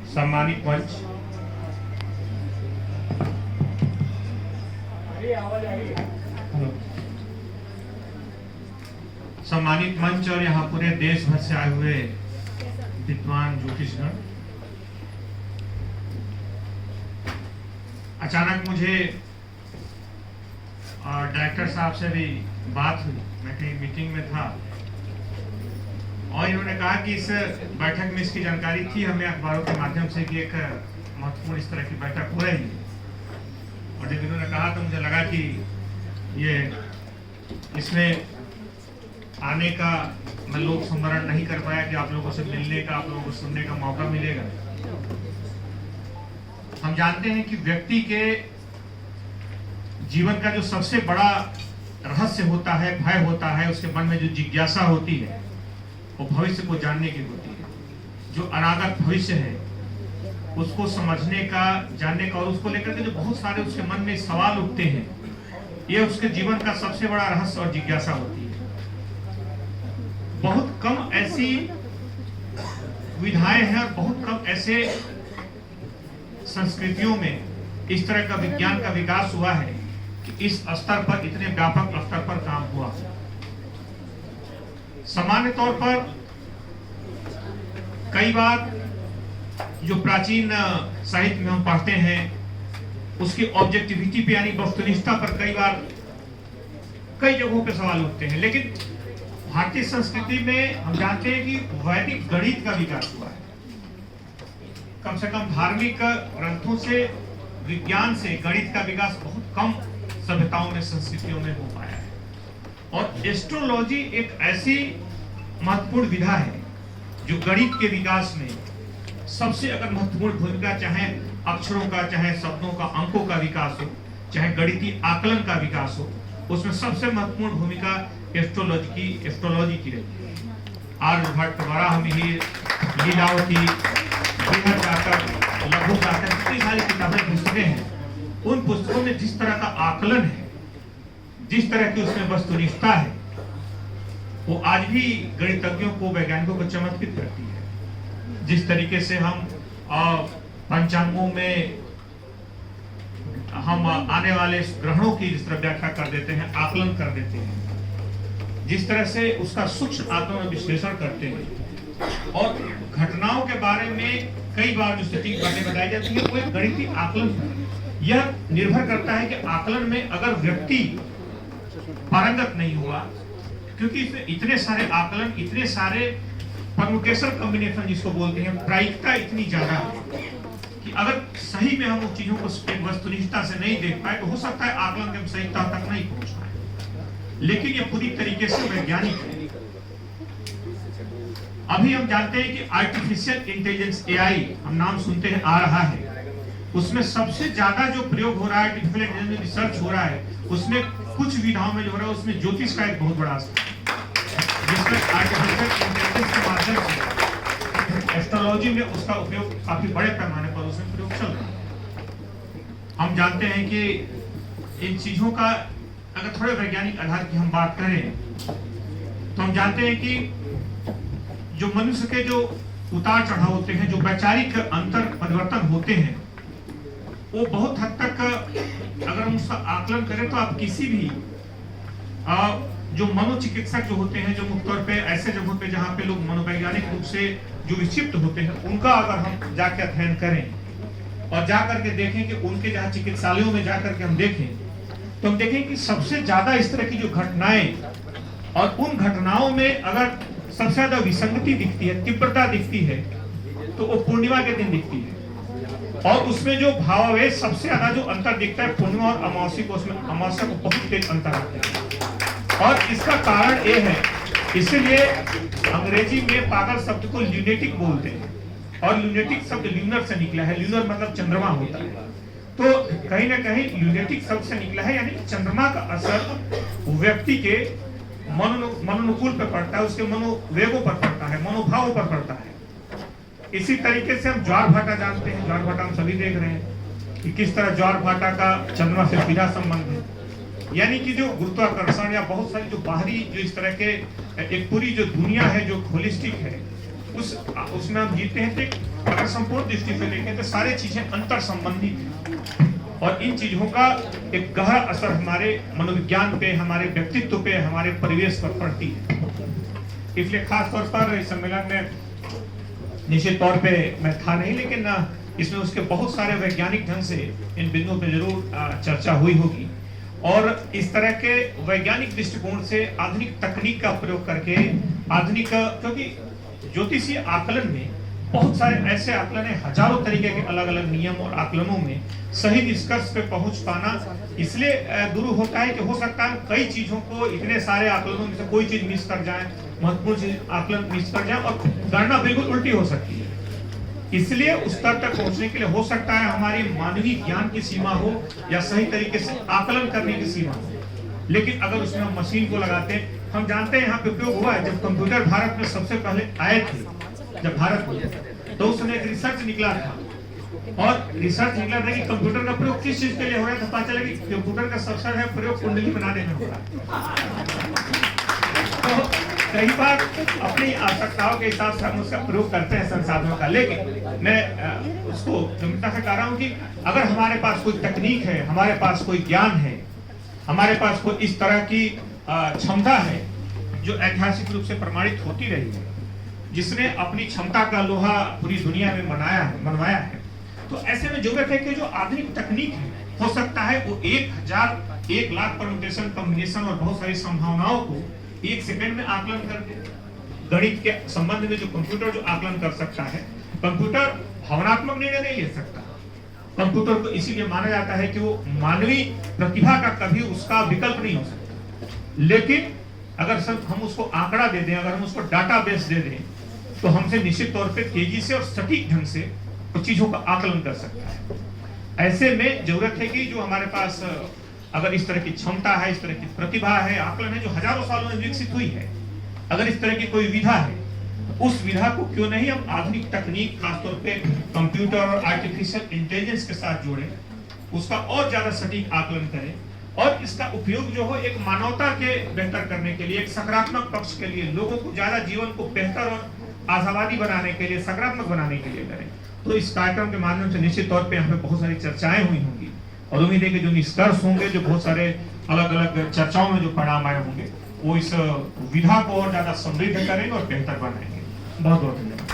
सम्मानित मंच, सम्मानित मंच और यहाँ पूरे देश भर से आए हुए विद्वान ज्योतिषगण, अचानक मुझे डायरेक्टर साहब से भी बात हुई। मैं कहीं मीटिंग में था और इन्होंने कहा कि इस बैठक में इसकी जानकारी थी हमें अखबारों के माध्यम से कि एक महत्वपूर्ण इस तरह की बैठक हो रही है। और जब इन्होंने कहा तो मुझे लगा कि ये इसमें आने का मैं लोक संवरण नहीं कर पाया कि आप लोगों से मिलने का, आप लोगों को सुनने का मौका मिलेगा। हम जानते हैं कि व्यक्ति के जीवन का जो सबसे बड़ा रहस्य होता है, भय होता है, उसके मन में जो जिज्ञासा होती है वो भविष्य को जानने की होती है। जो अनागत भविष्य है उसको समझने का, जानने का, और उसको लेकर के जो बहुत सारे उसके मन में सवाल उठते हैं, ये उसके जीवन का सबसे बड़ा रहस्य और जिज्ञासा होती है। बहुत कम ऐसी विधाएं हैं और बहुत कम ऐसे संस्कृतियों में इस तरह का विज्ञान का विकास हुआ है कि इस स्तर पर, इतने व्यापक स्तर पर काम हुआ। सामान्य तौर पर कई बार जो प्राचीन साहित्य में हम पढ़ते हैं उसकी ऑब्जेक्टिविटी पे यानी वस्तुनिष्ठता पर कई बार कई जगहों पे सवाल उठते हैं, लेकिन भारतीय संस्कृति में हम जानते हैं कि वैदिक गणित का विकास हुआ है। कम से कम धार्मिक ग्रंथों से, विज्ञान से गणित का विकास बहुत कम सभ्यताओं में, संस्कृतियों में हो पाया है। और एस्ट्रोलॉजी एक ऐसी महत्वपूर्ण विधा है जो गणित के विकास में सबसे अगर महत्वपूर्ण भूमिका, चाहे अक्षरों का, चाहे शब्दों का, अंकों का विकास हो, चाहे गणितीय आकलन का विकास हो, उसमें सबसे महत्वपूर्ण भूमिका एस्ट्रोलॉजी की रही है। आर्यभट्ट, वराहमिहिर, लीलावती, बृहद जातक, लघु जातक, इतनी सारी किताबें, पुस्तकें हैं। उन पुस्तकों में जिस तरह का आकलन है, जिस तरह की उसमें वस्तुनिष्ठता है, वो आज भी गणितज्ञों को, वैज्ञानिकों को चमत्कृत करती है। जिस तरीके से हम पंचांगों में हम आने वाले ग्रहणों की जिस तरह व्याख्या कर देते हैं, आकलन कर देते हैं, जिस तरह से उसका सूक्ष्म आत्म विश्लेषण करते हैं, और घटनाओं के बारे में कई बार जो सटीक बातें बताई जाती है वो एक गणितीय आकलन है। यह निर्भर करता है कि आकलन में अगर व्यक्ति पारंगत नहीं हुआ, क्योंकि इसमें इतने सारे आकलन, इतने सारे परमुटेशन कॉम्बिनेशन जिसको बोलते हैं, प्रायिकता इतनी ज्यादा है कि अगर सही में हम उन चीजों को वस्तुनिष्ठता से नहीं देख पाए तो हो सकता है आकलन के सहीता तक नहीं पहुंच पाए। लेकिन ये पूरी तरीके से वैज्ञानिक है। अभी हम जानते हैं कि आर्टिफिशियल इंटेलिजेंस, एआई, हम नाम सुनते हैं, आ रहा है। उसमें सबसे ज्यादा जो प्रयोग हो रहा है, आर्टिफिशियल इंटेलिजेंस रिसर्च हो रहा है, उसमें कुछ विधाओं में जो हो रहा है उसमें ज्योतिष का एक बहुत बड़ा असर है, जिसमें आर्टिफिशियल इंटेलिजेंस के माध्यम से एस्ट्रोलॉजी में उसका उपयोग काफी बड़े पैमाने पर उसमें प्रयोग चल रहा है। हम जानते हैं कि इन चीजों का अगर थोड़े वैज्ञानिक आधार की हम बात करें तो हम जानते हैं कि जो मनुष्य के जो उतार चढ़ाव होते हैं, जो वैचारिक अंतर परिवर्तन होते हैं, वो बहुत हद तक अगर हम उसका आकलन करें तो आप किसी भी जो मनोचिकित्सक जो होते हैं, जो मुख्य तौर पे ऐसे जगहों पे जहाँ पे लोग मनोवैज्ञानिक रूप से जो विक्षिप्त होते हैं, उनका अगर हम जाके अध्ययन करें और जा करके देखें कि उनके जहाँ चिकित्सालयों में जा करके हम देखें तो हम देखें कि सबसे ज्यादा इस तरह की जो घटनाएं, और उन घटनाओं में अगर सबसे ज्यादा विसंगति दिखती है, तीव्रता दिखती है, तो वो पूर्णिमा के दिन दिखती है। और उसमें जो भावावेश सबसे ज्यादा जो अंतर दिखता है पूर्णिमा और अमावस्या को, उसमें अमावस्या को बहुत तेज अंतर आता है। और इसका कारण ये है, इसीलिए अंग्रेजी में पागल शब्द को ल्यूनेटिक बोलते हैं, और ल्यूनेटिक शब्द ल्यूनर से निकला है। ल्यूनर मतलब चंद्रमा होता है, तो कहीं ना कहीं ल्यूनेटिक शब्द से निकला है, यानी चंद्रमा का असर व्यक्ति के मनोनुकूल पर पड़ता है, उसके मनोवेगों पर पड़ता है, मनोभावों पर पड़ता है। इसी तरीके से हम ज्वार भाटा जानते हैं, ज्वार भाटा हम सभी देख रहे हैं कि किस तरह ज्वार भाटा का चंद्रमा से सीधा संबंध है। यानी कि जो गुरुत्वाकर्षण या बहुत सारी जो बाहरी जो इस तरह के एक पूरी जो दुनिया है जो होलिस्टिक है, उसमें हम जीते हैं तो अगर संपूर्ण दृष्टि से देखें तो सारी चीजें अंतर संबंधित हैं और इन चीजों का एक गहरा असर हमारे मनोविज्ञान पे, हमारे व्यक्तित्व पे, हमारे परिवेश पर पड़ती है। इसलिए खास तौर पर इस सम्मेलन में निश्चित तौर पे मैं था नहीं, लेकिन इसमें उसके बहुत सारे वैज्ञानिक ढंग से इन बिंदुओं पे जरूर चर्चा हुई होगी और इस तरह के वैज्ञानिक दृष्टिकोण से आधुनिक तकनीक का प्रयोग करके आधुनिक, क्योंकि ज्योतिषीय आकलन में बहुत सारे ऐसे आकलन है, हजारों तरीके के अलग अलग नियम और आकलनों में सही निष्कर्ष पे पहुंच पाना इसलिए दुरूह होता है कि हो सकता है कई चीजों को, इतने सारे आकलनों में से कोई चीज मिस कर जाए, महत्वपूर्ण चीज आकलन मिस कर जाए और गणना बिल्कुल उल्टी हो सकती है। इसलिए उस स्तर तक पहुंचने के लिए हो सकता है हमारी मानवीय ज्ञान की सीमा हो या सही तरीके से आकलन करने की सीमा हो, लेकिन अगर उसमें हम मशीन को लगाते हैं, हम जानते हैं यहाँ पे उपयोग हुआ है। जब कंप्यूटर भारत में सबसे पहले आए थे, जब भारत में, तो उस समय एक रिसर्च निकला था और रिसर्च निकला था कि कंप्यूटर का प्रयोग किस चीज के लिए हो रहा है, तो पता चला कि कंप्यूटर का सबसे है प्रयोग कुंडली बनाने में हो रहा है। तो कई बार अपनी आवश्यकताओं के हिसाब से हम उसका प्रयोग करते हैं संसाधनों का, लेकिन मैं उसको गंभीरता से कह रहा हूँ कि अगर हमारे पास कोई तकनीक है, हमारे पास कोई ज्ञान है, हमारे पास कोई इस तरह की क्षमता है जो ऐतिहासिक रूप से प्रमाणित होती रही है, जिसने अपनी क्षमता का लोहा पूरी दुनिया में मनवाया है, तो ऐसे में जरूरत है कि जो आधुनिक तकनीक है, हो सकता है वो 1000 1 लाख परम्यूटेशन, कॉम्बिनेशन और बहुत सारी संभावनाओं को 1 सेकंड में आकलन कर दे। गणित के संबंध में जो कंप्यूटर जो आकलन कर सकता है, कंप्यूटर भावनात्मक निर्णय नहीं ले सकता। कंप्यूटर को इसीलिए माना जाता है कि वो मानवीय प्रतिभा का कभी उसका विकल्प नहीं हो सकता, लेकिन अगर सब हम उसको आंकड़ा दे दें, अगर हम उसको डाटाबेस दे दें, तो हमसे निश्चित तौर पे तेजी से और सटीक ढंग से कुछ चीजों का आकलन कर सकता है। ऐसे में जरूरत है कि जो हमारे पास अगर इस तरह की क्षमता है, इस तरह की प्रतिभा है, आकलन है जो हजारों सालों में विकसित हुई है, अगर इस तरह की कोई विधा है, उस विधा को क्यों नहीं हम आधुनिक तकनीक, खासतौर पे कंप्यूटर और आर्टिफिशियल इंटेलिजेंस के साथ जोड़ें, उसका और ज्यादा सटीक आकलन करें और इसका उपयोग जो हो एक मानवता के बेहतर करने के लिए, एक सकारात्मक पक्ष के लिए, लोगों को ज्यादा जीवन को बेहतर और आशावादी बनाने के लिए, सकारात्मक बनाने के लिए करें। तो इस कार्यक्रम के माध्यम से निश्चित तौर पे यहाँ पे बहुत सारी चर्चाएं हुई होंगी और उम्मीद है कि जो निष्कर्ष होंगे, जो बहुत सारे अलग अलग चर्चाओं में जो परिणाम आए होंगे, वो इस विधा को और ज्यादा समृद्ध करेंगे और बेहतर बनाएंगे। बहुत बहुत धन्यवाद।